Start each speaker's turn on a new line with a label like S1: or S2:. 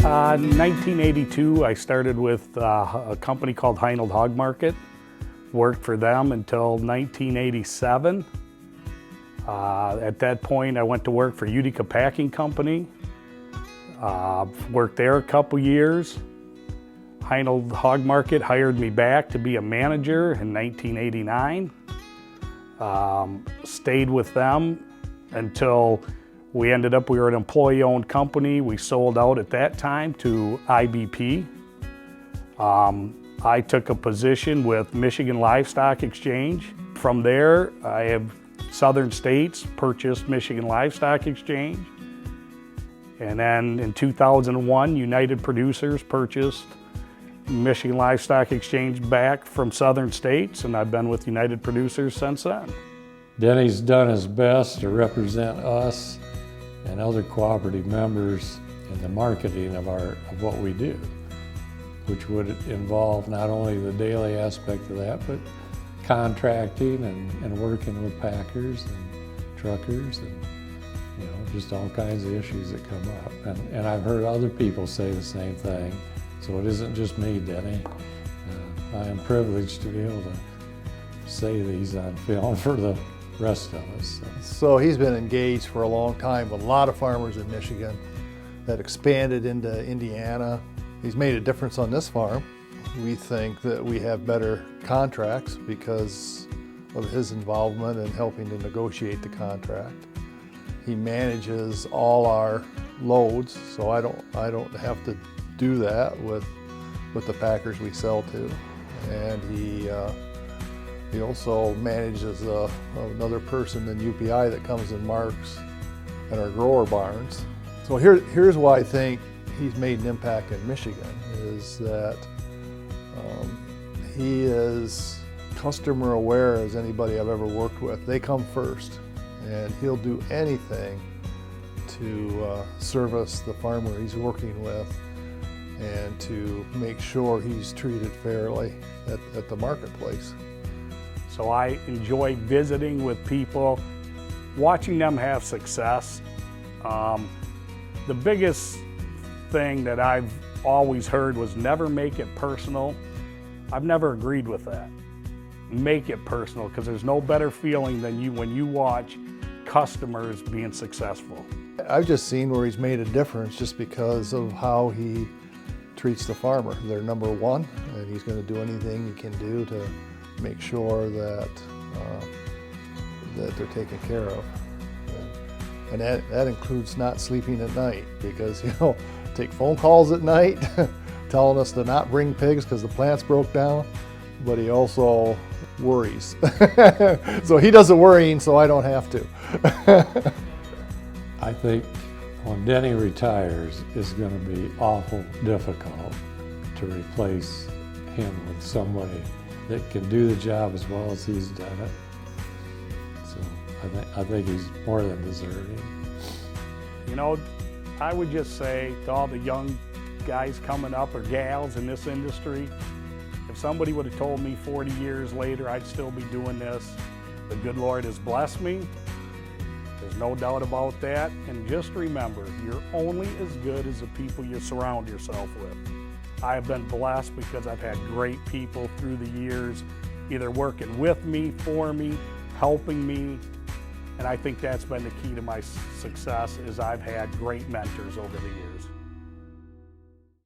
S1: In 1982, I started with a company called Heinold Hog Market. Worked for them until 1987. At that point, I went to work for Utica Packing Company. Worked there a couple years. Heinold Hog Market hired me back to be a manager in 1989. Stayed with them until we were an employee-owned company. We sold out at that time to IBP. I took a position with Michigan Livestock Exchange. From there, I have Southern States purchased Michigan Livestock Exchange. And then in 2001, United Producers purchased Michigan Livestock Exchange back from Southern States, and I've been with United Producers since then.
S2: Denny's done his best to represent us and other cooperative members in the marketing of what we do, which would involve not only the daily aspect of that, but contracting and working with packers and truckers and just all kinds of issues that come up. And I've heard other people say the same thing, so it isn't just me, Denny. I am privileged to be able to say these on film for the rest of us.
S3: So he's been engaged for a long time with a lot of farmers in Michigan that expanded into Indiana. He's made a difference on this farm. We think that we have better contracts because of his involvement in helping to negotiate the contract. He manages all our loads, so I don't have to do that with the packers we sell to. And he also manages another person in UPI that comes and marks in our grower barns. So here's why I think he's made an impact in Michigan, is that he is customer aware as anybody I've ever worked with. They come first, and he'll do anything to service the farmer he's working with and to make sure he's treated fairly at the marketplace.
S1: So I enjoy visiting with people, watching them have success. The biggest thing that I've always heard was never make it personal. I've never agreed with that. Make it personal, because there's no better feeling than when you watch customers being successful.
S3: I've just seen where he's made a difference just because of how he treats the farmer. They're number one, and he's going to do anything he can do to make sure that they're taken care of. And that includes not sleeping at night, because take phone calls at night telling us to not bring pigs because the plants broke down, but he also worries. So he does the worrying so I don't have to.
S2: I think when Denny retires, it's going to be awful difficult to replace him with somebody that can do the job as well as he's done it. So I think he's more than deserving.
S1: I would just say to all the young guys coming up or gals in this industry, if somebody would have told me 40 years later I'd still be doing this, the good Lord has blessed me. There's no doubt about that. And just remember, you're only as good as the people you surround yourself with. I have been blessed because I've had great people through the years, either working with me, for me, helping me. And I think that's been the key to my success, is I've had great mentors over the years.